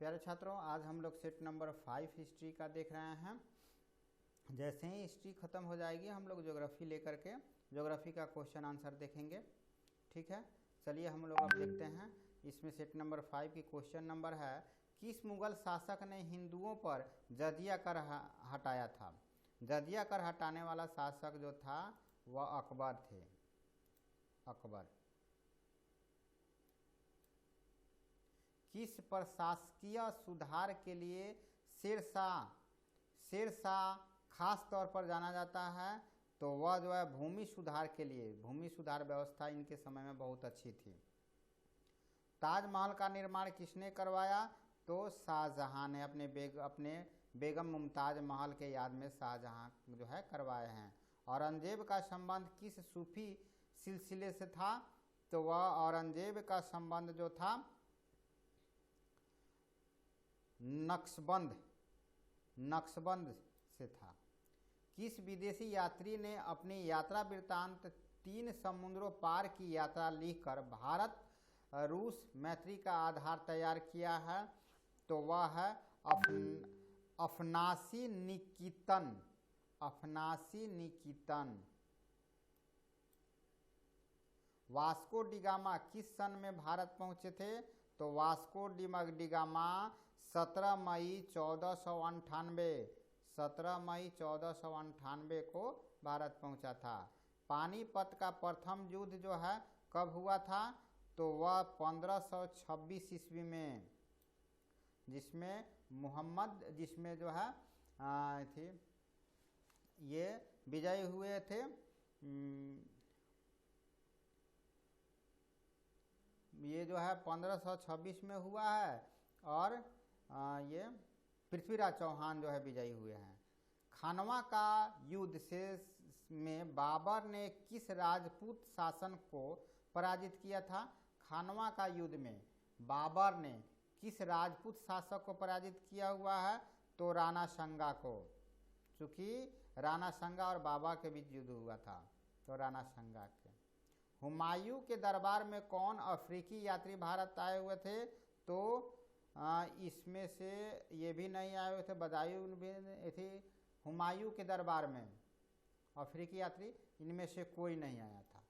प्यारे छात्रों, आज हम लोग सेट नंबर 5 हिस्ट्री का देख रहे हैं। जैसे ही हिस्ट्री ख़त्म हो जाएगी हम लोग ज्योग्राफी लेकर के ज्योग्राफी का क्वेश्चन आंसर देखेंगे। ठीक है, चलिए हम लोग अब देखते हैं। इसमें सेट नंबर 5 की क्वेश्चन नंबर है, किस मुगल शासक ने हिंदुओं पर जजिया कर हटाया था? जजिया कर हटाने वाला शासक जो था वह अकबर थे। अकबर। किस प्रशासकीय सुधार के लिए शेरशाह खास तौर पर जाना जाता है? तो वह जो है भूमि सुधार के लिए, भूमि सुधार व्यवस्था इनके समय में बहुत अच्छी थी। ताजमहल का निर्माण किसने करवाया? तो शाहजहां ने अपने बेगम मुमताज महल के याद में शाहजहां जो है करवाए हैं। औरंगजेब का संबंध किस सूफी सिलसिले से था? तो वह औरंगजेब का संबंध जो था नक्शबंद से था। किस विदेशी यात्री ने अपनी यात्रा वृत्तांत 3 समुद्रों पार की यात्रा लिखकर भारत रूस मैत्री का आधार तैयार किया है? तो वह है अफनासी निकितन। वास्को डिगामा किस सन में भारत पहुंचे थे? तो वास्को डिगामा 17 मई 1498 को भारत पहुंचा था। पानीपत का प्रथम युद्ध जो है कब हुआ था? तो वह 1526 ईस्वी में, जिसमें जो है थी ये विजय हुए थे। ये जो है 1526 में हुआ है और ये पृथ्वीराज चौहान जो है विजयी हुए हैं। खानवा का युद्ध में बाबर ने किस राजपूत शासन को पराजित किया था? खानवा का युद्ध में बाबर ने किस राजपूत शासक को पराजित किया हुआ है? तो राणा संगा को, चूंकि राणा संगा और बाबर के बीच युद्ध हुआ था, तो राणा संगा के। हुमायूं के दरबार में कौन अफ्रीकी यात्री भारत आए हुए थे? तो इसमें से ये भी नहीं आए हुए थे, बदायूं भी थे। हुमायूं के दरबार में अफ्रीकी यात्री इनमें से कोई नहीं आया था।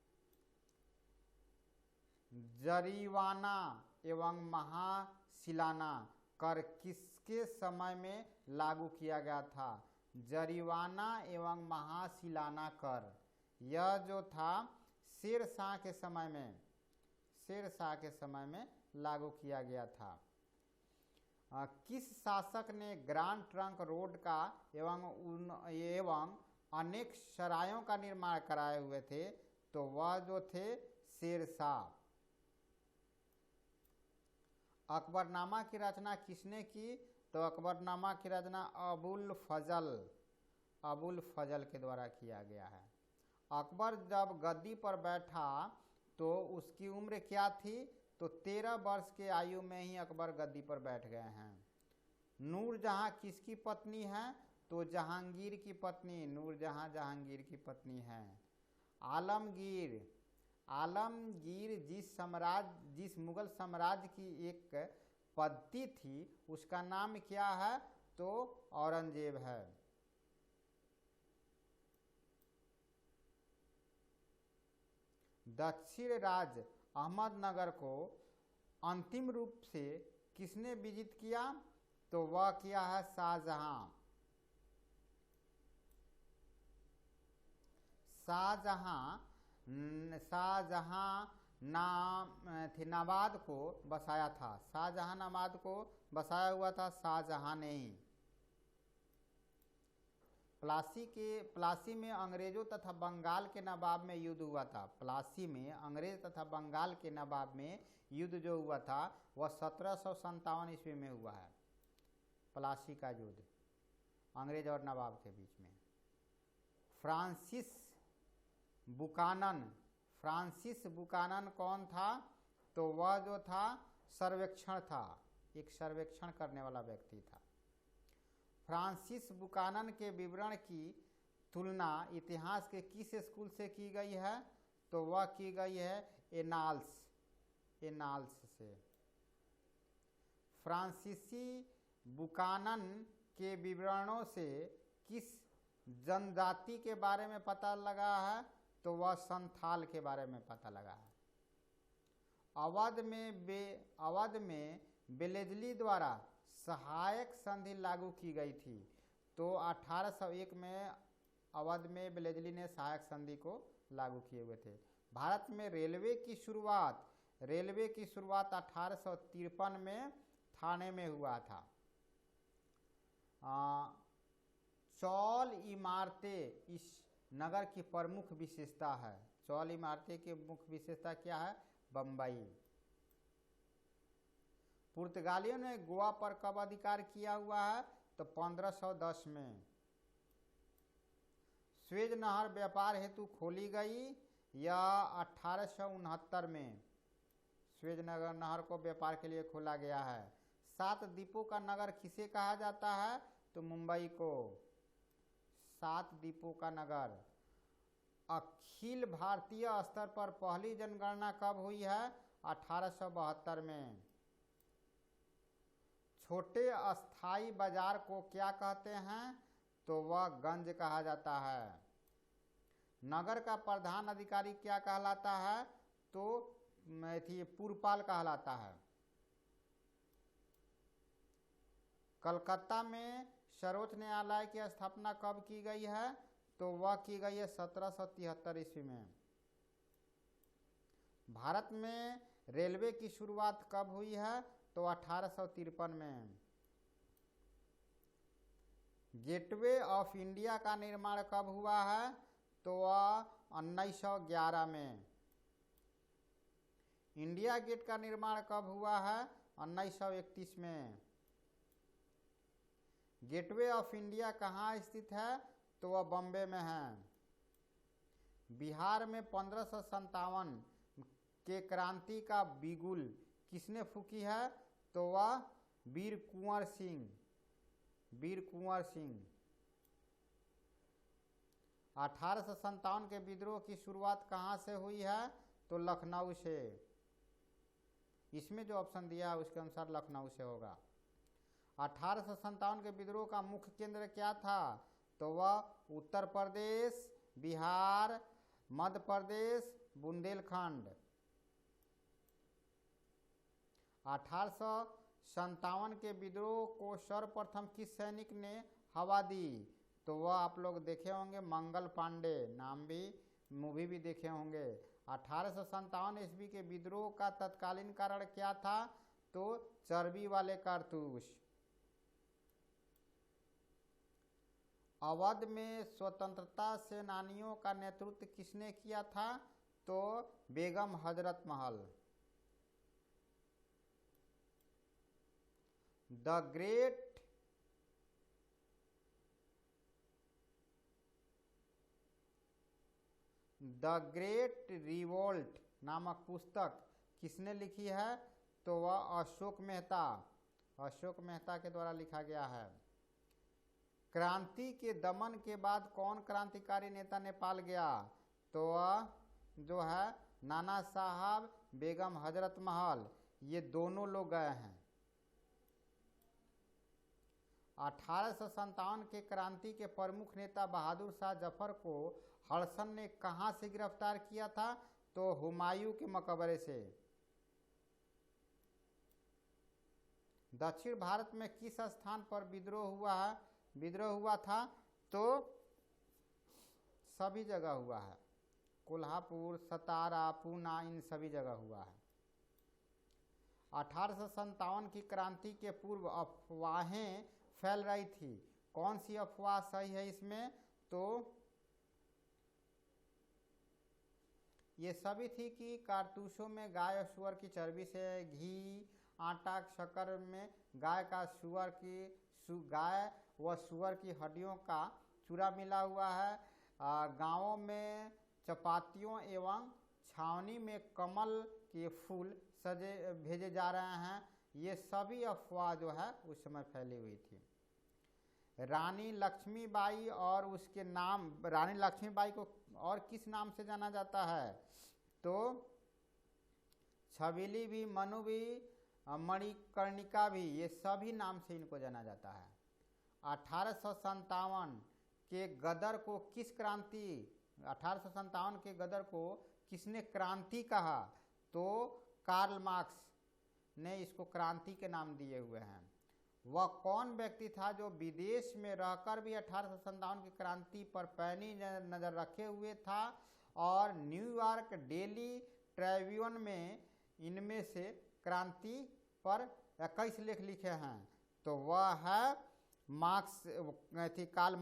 जरीवाना एवं महासिलाना कर किसके समय में लागू किया गया था? जरीवाना एवं महासिलाना कर यह जो था शेरशाह के समय में लागू किया गया था। किस शासक ने ग्रांड ट्रंक रोड का एवं अनेक सरायों का निर्माण कराए हुए थे? तो वह जो थे शेरशाह। अकबरनामा की रचना किसने की? तो अकबरनामा की रचना अबुल फजल के द्वारा किया गया है। अकबर जब गद्दी पर बैठा तो उसकी उम्र क्या थी? तो 13 वर्ष के आयु में ही अकबर गद्दी पर बैठ गए हैं। नूरजहां किसकी पत्नी है? तो जहांगीर की पत्नी, नूरजहां जहांगीर की पत्नी है। आलमगीर जिस मुगल साम्राज्य की एक पद्धति थी उसका नाम क्या है? तो औरंगजेब है। दक्षिण राज्य अहमदनगर को अंतिम रूप से किसने विजित किया? तो वह किया है शाहजहां। नाबाद को बसाया था। शाहजहां नाबाद को बसाया हुआ था शाहजहां ने ही। प्लासी में अंग्रेजों तथा बंगाल के नवाब में युद्ध हुआ था। प्लासी में अंग्रेज तथा बंगाल के नवाब में युद्ध जो हुआ था वह 1757 ईस्वी में हुआ है। प्लासी का युद्ध अंग्रेज और नवाब के बीच में। फ्रांसिस बुकानन कौन था? तो वह जो था सर्वेक्षण था, एक सर्वेक्षण करने वाला व्यक्ति था। फ्रांसिस बुकानन के विवरण की तुलना इतिहास के किस स्कूल से की गई है? तो वह की गई है एनाल्स से। फ्रांसीसी बुकानन के विवरणों से किस जनजाति के बारे में पता लगा है? तो वह संथाल के बारे में पता लगा है। अवध में बेलेजली द्वारा सहायक संधि लागू की गई थी। तो 1801 में अवध में बेलेजली ने सहायक संधि को लागू किए हुए थे। भारत में रेलवे की शुरुआत 1853 में थाने में हुआ था। चौल इमारतें इस नगर की प्रमुख विशेषता है। चौल इमारतें की मुख्य विशेषता क्या है? बम्बई। पुर्तगालियों ने गोवा पर कब अधिकार किया हुआ है? तो 1510 में। स्वेज नहर व्यापार हेतु खोली गई या 1869 में स्वेज नहर को व्यापार के लिए खोला गया है। 7 द्वीपों का नगर किसे कहा जाता है? तो मुंबई को। 7 द्वीपों का नगर। अखिल भारतीय स्तर पर पहली जनगणना कब हुई है? 1872 में। छोटे अस्थाई बाजार को क्या कहते हैं? तो वह गंज कहा जाता है। नगर का प्रधान अधिकारी क्या कहलाता है? तो पुरपाल कहलाता है। कलकत्ता में सर्वोच्च न्यायालय की स्थापना कब की गई है? तो वह की गई है 1773 ईस्वी में। भारत में रेलवे की शुरुआत कब हुई है? तो 1853 में। गेटवे ऑफ इंडिया का निर्माण कब हुआ है? तो वह 1911 में। इंडिया गेट का निर्माण कब हुआ है? 1931 में। गेटवे ऑफ इंडिया कहाँ स्थित है? तो वह बॉम्बे में है। बिहार में 1557 के क्रांति का बिगुल किसने फूकी है? तो वह वीर कुंवर सिंह। 1857 के विद्रोह की शुरुआत कहाँ से हुई है? तो लखनऊ से। इसमें जो ऑप्शन दिया है उसके अनुसार लखनऊ से होगा। 1857 के विद्रोह का मुख्य केंद्र क्या था? तो वह उत्तर प्रदेश, बिहार, मध्य प्रदेश, बुंदेलखंड। 1857 के विद्रोह को सर्वप्रथम किस सैनिक ने हवा दी? तो वह आप लोग देखे होंगे मंगल पांडे, नाम भी मूवी भी देखे होंगे। 1857 ईस्वी के विद्रोह का तत्कालीन कारण क्या था? तो चर्बी वाले कारतूस। अवध में स्वतंत्रता सेनानियों का नेतृत्व किसने किया था? तो Begum Hazrat Mahal. The great revolt नामक पुस्तक किसने लिखी है? तो वह अशोक मेहता के द्वारा लिखा गया है। क्रांति के दमन के बाद कौन क्रांतिकारी नेता नेपाल गया? तो वह जो है नाना साहब, बेगम हजरत महल, ये दोनों लोग गए हैं। 1857 के क्रांति के प्रमुख नेता बहादुर शाह जफर को हडसन ने कहां से गिरफ्तार किया था? तो हुमायूं के मकबरे से। दक्षिण भारत में किस स्थान पर विद्रोह हुआ था? तो सभी जगह हुआ है। कोल्हापुर, सतारा, पूना, इन सभी जगह हुआ है। 1857 की क्रांति के पूर्व अफवाहें फैल रही थी। कौन सी अफवाह सही है इसमें? तो ये सभी थी कि कारतूसों में गाय और सुअर की चर्बी से घी, आटा, शक्कर में गाय व सुअर की हड्डियों का चूरा मिला हुआ है। गांवों में चपातियों एवं छावनी में कमल के फूल भेजे जा रहे हैं। ये सभी अफवाह जो है उस समय फैली हुई थी। रानी लक्ष्मीबाई और उसके नाम, रानी लक्ष्मीबाई को और किस नाम से जाना जाता है? तो छबीली भी, मनु भी, मणिकर्णिका भी, ये सभी नाम से इनको जाना जाता है। 1857 के गदर को किस क्रांति 1857 के गदर को किसने क्रांति कहा? तो कार्ल मार्क्स ने इसको क्रांति के नाम दिए हुए हैं। वह कौन व्यक्ति था जो विदेश में रहकर भी 1857 की क्रांति पर पैनी नज़र रखे हुए था और न्यूयॉर्क डेली ट्रिब्यून में इनमें से क्रांति पर 21 लेख लिखे हैं? तो वह है मार्क्स थी, कार्ल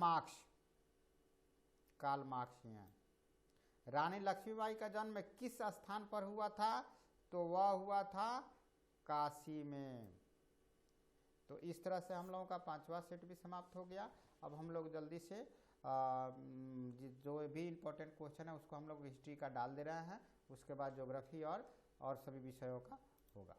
मार्क्स ही हैं। रानी लक्ष्मीबाई का जन्म किस स्थान पर हुआ था? तो वह हुआ था काशी में। तो इस तरह से हम लोगों का 5वां सेट भी समाप्त हो गया। अब हम लोग जल्दी से जो भी इम्पोर्टेंट क्वेश्चन है उसको हम लोग हिस्ट्री का डाल दे रहे हैं, उसके बाद ज्योग्राफी और सभी विषयों का होगा।